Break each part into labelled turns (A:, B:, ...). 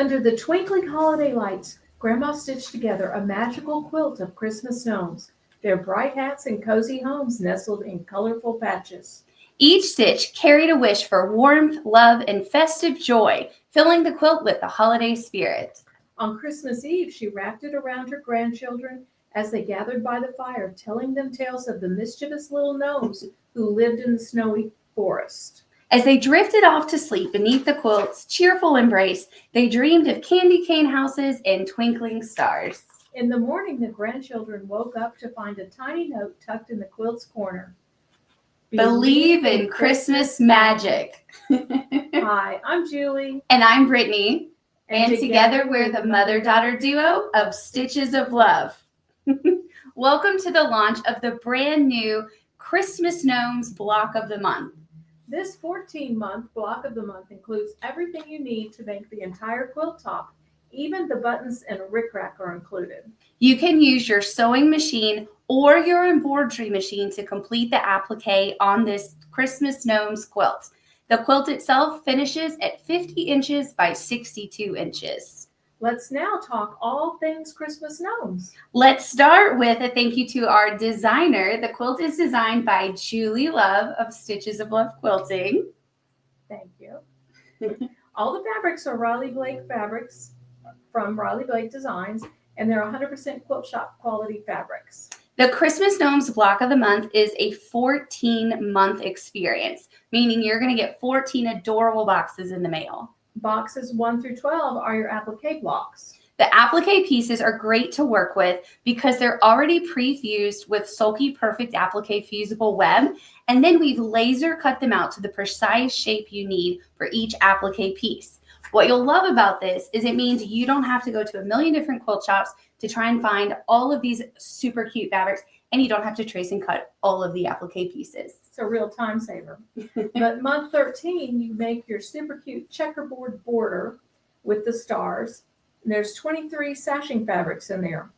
A: Under the twinkling holiday lights, Grandma stitched together a magical quilt of Christmas gnomes, their bright hats and cozy homes nestled in colorful patches.
B: Each stitch carried a wish for warmth, love, and festive joy, filling the quilt with the holiday spirit.
A: On Christmas Eve, she wrapped it around her grandchildren as they gathered by the fire, telling them tales of the mischievous little gnomes who lived in the snowy forest.
B: As they drifted off to sleep beneath the quilt's cheerful embrace, they dreamed of candy cane houses and twinkling stars.
A: In the morning, the grandchildren woke up to find a tiny note tucked in the quilt's corner.
B: Believe in Christmas magic.
A: Hi, I'm Julie.
B: And I'm Brittany. And together we're the mother-daughter duo of Stitches of Love. Welcome to the launch of the brand new Christmas Gnomes Block of the Month.
A: This 14-month block of the month includes everything you need to make the entire quilt top. Even the buttons and a rickrack are included.
B: You can use your sewing machine or your embroidery machine to complete the applique on this Christmas Gnomes quilt. The quilt itself finishes at 50 inches by 62 inches.
A: Let's now talk all things Christmas gnomes.
B: Let's start with a thank you to our designer. The quilt is designed by Julie Love of Stitches of Love Quilting.
A: Thank you. All the fabrics are Riley Blake fabrics from Riley Blake Designs, and they're 100% quilt shop quality fabrics.
B: The Christmas Gnomes Block of the Month is a 14-month experience, meaning you're going to get 14 adorable boxes in the mail.
A: Boxes 1 through 12 are your applique blocks.
B: The applique pieces are great to work with because they're already pre-fused with Sulky Perfect Applique Fusible Web, and then we've laser cut them out to the precise shape you need for each applique piece. What you'll love about this is it means you don't have to go to a million different quilt shops to try and find all of these super cute fabrics, and you don't have to trace and cut all of the applique pieces.
A: It's a real time saver. But month 13, you make your super cute checkerboard border with the stars. And there's 23 sashing fabrics in there.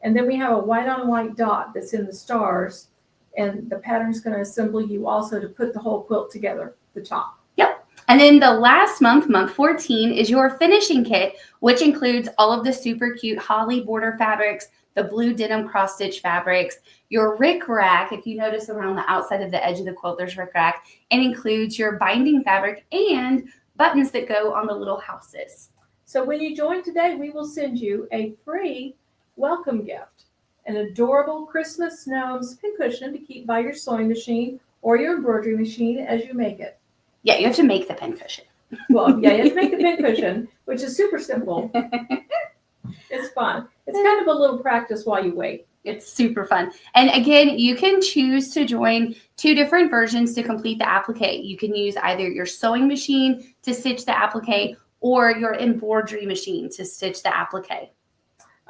A: And then we have a white on white dot that's in the stars, and the pattern's going to assemble you also to put the whole quilt together, the top.
B: Yep. And then the last month, month 14, is your finishing kit, which includes all of the super cute holly border fabrics, the blue denim cross stitch fabrics, your rick rack. If you notice around the outside of the edge of the quilt, there's rick rack, and includes your binding fabric and buttons that go on the little houses.
A: So when you join today, we will send you a free welcome gift, an adorable Christmas gnomes pincushion to keep by your sewing machine or your embroidery machine as you make it.
B: Yeah, you have to make the pincushion.
A: Well, yeah, you have to make the pincushion, which is super simple. It's fun. It's kind of a little practice while you wait.
B: It's super fun. And again, you can choose to join 2 different versions to complete the applique. You can use either your sewing machine to stitch the applique or your embroidery machine to stitch the applique.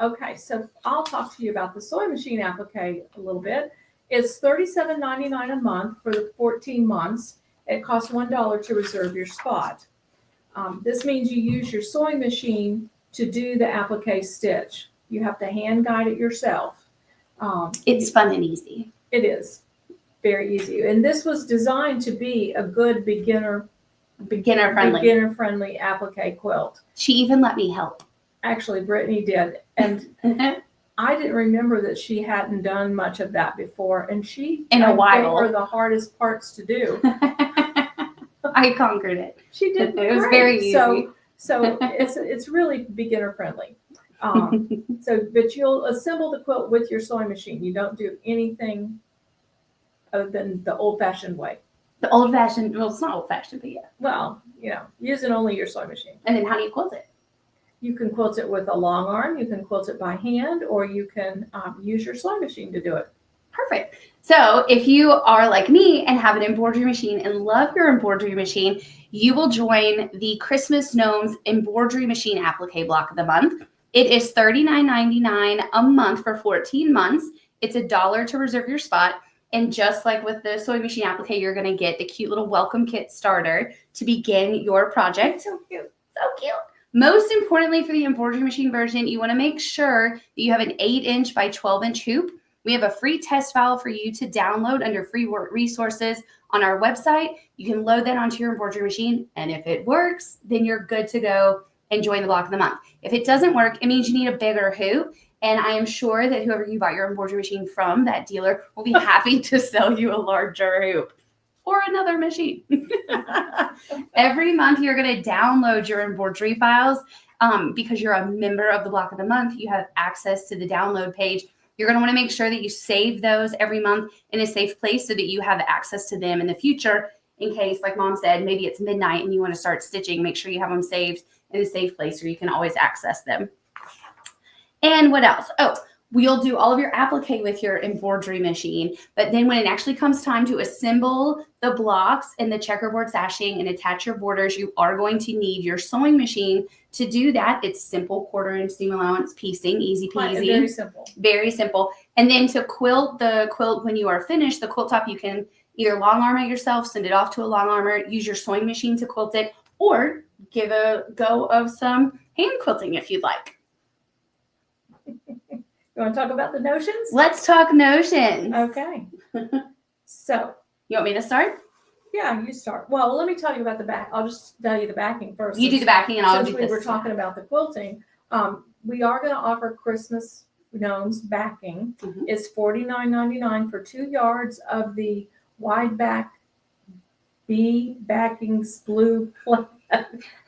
A: Okay, so I'll talk to you about the sewing machine applique a little bit. It's $37.99 a month for the 14 months. It costs $1 to reserve your spot. This means you use your sewing machine to do the applique stitch. You have to hand guide it yourself.
B: It's fun and easy.
A: It is very easy. And this was designed to be a good beginner-friendly applique quilt.
B: She even let me help.
A: Actually, Brittany did. And I didn't remember that she hadn't done much of that before. And she
B: gave
A: her the hardest parts to do.
B: I conquered it.
A: She did.
B: It was very easy.
A: So it's really beginner friendly. But you'll assemble the quilt with your sewing machine. You don't do anything other than the old-fashioned way.
B: The old-fashioned, well, it's not old-fashioned, but yeah.
A: Well, using only your sewing machine.
B: And then how do you quilt it?
A: You can quilt it with a long arm. You can quilt it by hand, or you can use your sewing machine to do it.
B: Perfect. So if you are like me and have an embroidery machine and love your embroidery machine, you will join the Christmas Gnomes Embroidery Machine Applique Block of the Month. It is $39.99 a month for 14 months. It's $1 to reserve your spot. And just like with the sewing machine applique, you're going to get the cute little welcome kit starter to begin your project.
A: So cute.
B: So cute. Most importantly, for the embroidery machine version, you want to make sure that you have an 8-inch by 12-inch hoop. We have a free test file for you to download under free resources on our website. You can load that onto your embroidery machine, and if it works, then you're good to go and join the block of the month. If it doesn't work, it means you need a bigger hoop. And I am sure that whoever you bought your embroidery machine from, that dealer, will be happy to sell you a larger hoop or another machine. Every month, you're going to download your embroidery files because you're a member of the block of the month. You have access to the download page. You're going to want to make sure that you save those every month in a safe place so that you have access to them in the future in case, like Mom said, maybe it's midnight and you want to start stitching. Make sure you have them saved in a safe place where you can always access them. And what else? Oh, we'll do all of your applique with your embroidery machine. But then when it actually comes time to assemble the blocks and the checkerboard sashing and attach your borders, you are going to need your sewing machine to do that. It's simple 1/4 inch seam allowance piecing, easy peasy.
A: Very simple.
B: Very simple. And then to quilt the quilt, when you are finished, the quilt top, you can either long arm it yourself, send it off to a long armor, use your sewing machine to quilt it, or give a go of some hand quilting if you'd like.
A: You want to talk about the notions?
B: Let's talk notions.
A: Okay. So,
B: You want me to start?
A: yeah, you start. Well, let me tell you about the back. I'll just tell you the backing first.
B: You do the backing and I'll
A: Since
B: do
A: we
B: this.
A: were talking about the quilting, we are going to offer Christmas Gnomes backing.
B: Mhm.
A: It's $49.99 for 2 yards of the wide back bee backings blue plaid.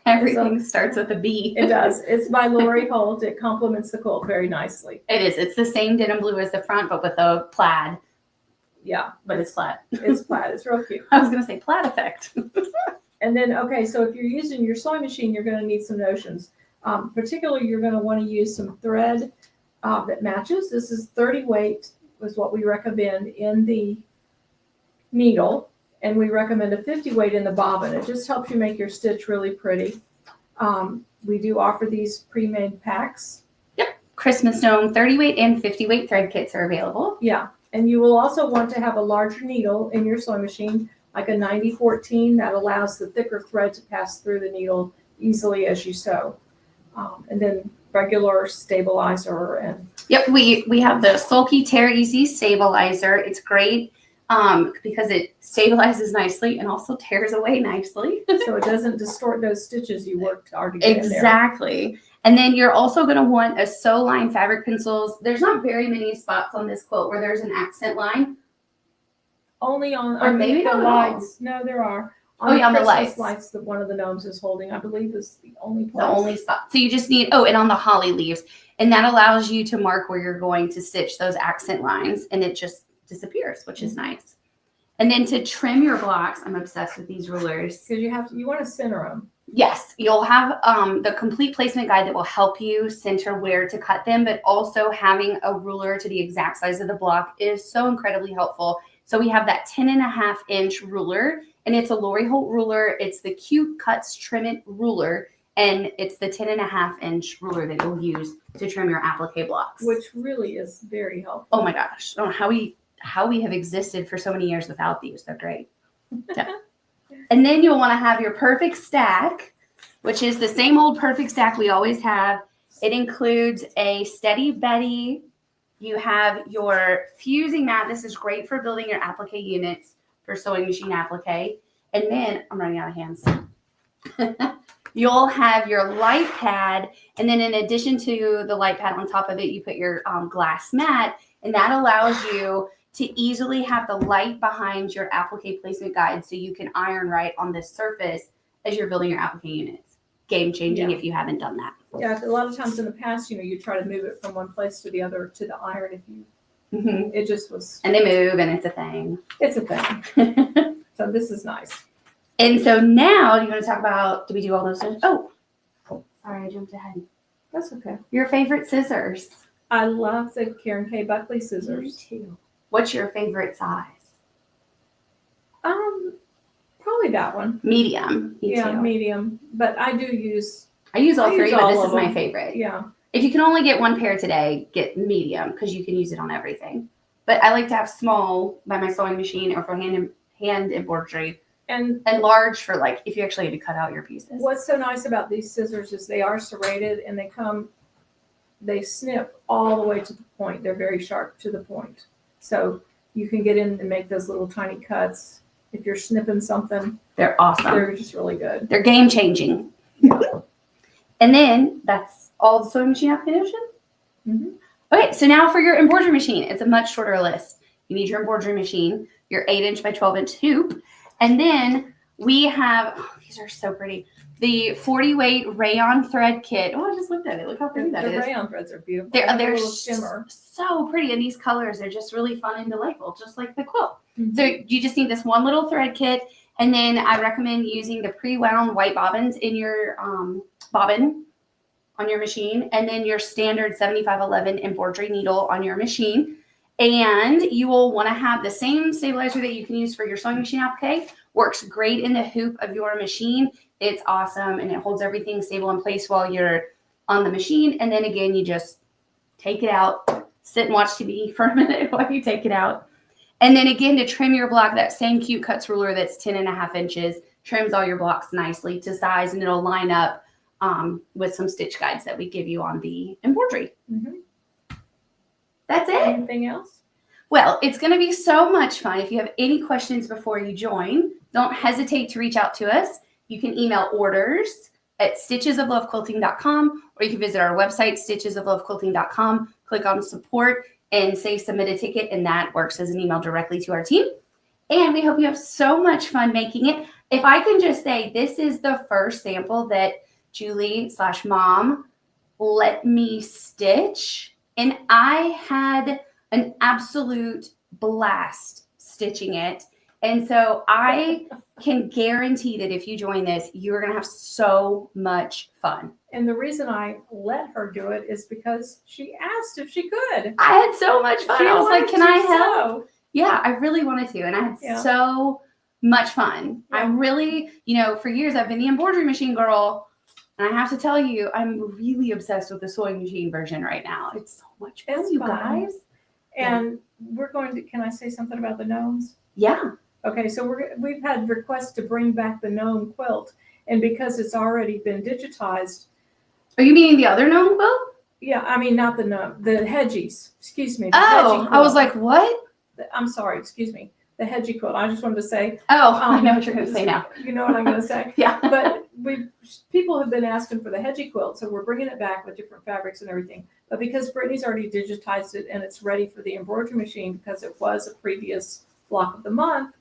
B: Everything starts with a B.
A: It does. It's by Lori Holt. It complements the quilt very nicely.
B: It is. It's the same denim blue as the front, but with a plaid.
A: Yeah,
B: But it's plaid.
A: it's plaid. It's real cute.
B: I was going to say plaid effect.
A: And then, okay, so if you're using your sewing machine, you're going to need some notions. Particularly, you're going to want to use some thread that matches. This is 30 weight was what we recommend in the needle, and we recommend a 50 weight in the bobbin. It just helps you make your stitch really pretty. We do offer these pre-made packs.
B: Christmas Gnome 30 weight and 50 weight thread kits are available.
A: Yeah, and you will also want to have a larger needle in your sewing machine, like a 90-14, that allows the thicker thread to pass through the needle easily as you sew. And then regular stabilizer and
B: Yep, we have the Sulky Tear Easy Stabilizer. It's great because it stabilizes nicely and also tears away nicely.
A: so it doesn't distort those stitches you worked hard to get in there.
B: Exactly. And then you're also going to want a sew line fabric pencils. There's not very many spots on this quilt where there's an accent line.
A: Only on
B: Or maybe
A: the
B: not
A: lights. No, there are.
B: Oh, yeah, on the
A: Christmas
B: lights.
A: that one of the gnomes is holding, I believe, is the only place.
B: The only spot. So you just need, and on the holly leaves. And that allows you to mark where you're going to stitch those accent lines and it just disappears, which is nice. And then to trim your blocks, I'm obsessed with these rulers.
A: Because you want to center them.
B: Yes, you'll have the complete placement guide that will help you center where to cut them, but also having a ruler to the exact size of the block is so incredibly helpful. So we have that 10.5 inch ruler, and it's a Lori Holt ruler. It's the Cute Cuts Trim It ruler, and it's the 10.5 inch ruler that you'll use to trim your applique blocks.
A: Which really is very helpful.
B: Oh my gosh, I don't know how we have existed for so many years without these. They're great. Yeah. And then you'll want to have your perfect stack, which is the same old perfect stack we always have. It includes a Steady Betty. You have your fusing mat. This is great for building your applique units for sewing machine applique. And then I'm running out of hands. You'll have your light pad. And then in addition to the light pad on top of it, you put your glass mat. And that allows you to easily have the light behind your applique placement guide so you can iron right on this surface as you're building your applique units. Game changing if you haven't done that.
A: Yeah, a lot of times in the past, you try to move it from one place to the other to the iron if you, it just was.
B: And they move and it's a thing.
A: It's a thing. So this is nice.
B: And so now you're going to talk about, do we do all those? Oh, sorry, I jumped ahead.
A: That's okay.
B: Your favorite scissors.
A: I love the Karen K. Buckley scissors.
B: Me too. What's your favorite size?
A: Probably that one.
B: Medium. Me too.
A: Medium. But I do use.
B: I use all three, but this
A: all
B: is
A: of
B: my
A: them.
B: favorite.
A: Yeah.
B: If you can only get one pair today, get medium because you can use it on everything. But I like to have small by my sewing machine or for hand embroidery,
A: And
B: large for like if you actually had to cut out your pieces.
A: what's so nice about these scissors is they are serrated and they snip all the way to the point. They're very sharp to the point. So you can get in and make those little tiny cuts. If you're snipping something,
B: They're awesome.
A: they're just really good.
B: They're game changing. And then that's all the sewing machine application.
A: Mm-hmm.
B: Okay, so now for your embroidery machine, it's a much shorter list. You need your embroidery machine, your 8-inch by 12-inch hoop, and then we have, oh, these are so pretty, the 40 weight rayon thread kit. Oh, I just looked at it. Look how pretty that is.
A: The rayon threads are beautiful.
B: They're
A: shimmer.
B: so pretty, and these colors are just really fun and delightful, just like the quilt.
A: Mm-hmm.
B: So you just need this one little thread kit, and then I recommend using the pre-wound white bobbins in your bobbin on your machine, and then your standard 7511 embroidery needle on your machine. And you will want to have the same stabilizer that you can use for your sewing machine applique. Works great in the hoop of your machine. It's awesome, and it holds everything stable in place while you're on the machine. And then again, you just take it out, sit and watch TV for a minute while you take it out. And then again, to trim your block, that same cute cuts ruler that's 10.5 inches trims all your blocks nicely to size, and it'll line up with some stitch guides that we give you on the embroidery.
A: Mm-hmm.
B: That's it.
A: Anything else?
B: Well, it's going to be so much fun. If you have any questions before you join, don't hesitate to reach out to us. You can email orders at stitchesoflovequilting.com, or you can visit our website, stitchesoflovequilting.com, click on support and say submit a ticket, and that works as an email directly to our team. And we hope you have so much fun making it. If I can just say, this is the first sample that Julie/Mom let me stitch, and I had an absolute blast stitching it. And so I can guarantee that if you join this, you're going to have so much fun.
A: And the reason I let her do it is because she asked if she could.
B: I had so much fun. I was like, can I help?
A: Sew.
B: Yeah, I really wanted to. And I had so much fun.
A: Yeah.
B: I really, for years, I've been the embroidery machine girl. And I have to tell you, I'm really obsessed with the sewing machine version right now. It's so much fun, you guys.
A: And we're going to, can I say something about the gnomes?
B: Yeah.
A: Okay, so we've had requests to bring back the gnome quilt. And because it's already been digitized.
B: Are you meaning the other gnome quilt?
A: Yeah, I mean, not the gnome, the hedgies. Excuse me.
B: Oh, I was like, what?
A: I'm sorry, excuse me. The hedgie quilt. I just wanted to say.
B: Oh, I know what you're going to say now.
A: You know what I'm going to say?
B: Yeah.
A: But people have been asking for the hedgie quilt, so we're bringing it back with different fabrics and everything. But because Brittany's already digitized it and it's ready for the embroidery machine because it was a previous block of the month,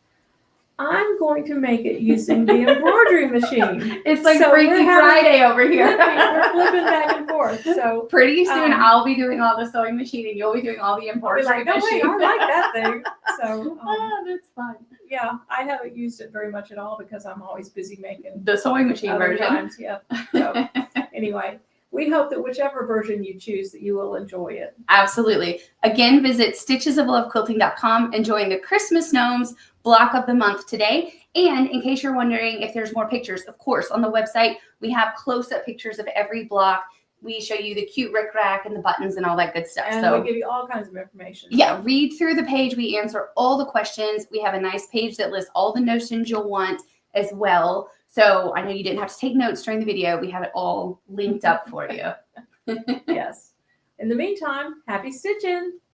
A: I'm going to make it using the embroidery machine.
B: It's like Freaky Friday over here.
A: We're flipping back and forth. So
B: pretty soon I'll be doing all the sewing machine and you'll be doing all the embroidery machine.
A: I like that thing. So
B: that's fun.
A: Yeah, I haven't used it very much at all because I'm always busy making
B: the sewing machine version.
A: Times, yeah. So anyway, we hope that whichever version you choose, that you will enjoy it.
B: Absolutely. Again, visit stitchesoflovequilting.com and join the Christmas Gnomes Block of the Month today. And in case you're wondering if there's more pictures, of course, on the website, we have close-up pictures of every block. We show you the cute rickrack and the buttons and all that good stuff.
A: And we give you all kinds of information.
B: Yeah, read through the page. We answer all the questions. We have a nice page that lists all the notions you'll want as well. So I know you didn't have to take notes during the video. We have it all linked up for you.
A: Yes. In the meantime, happy stitching.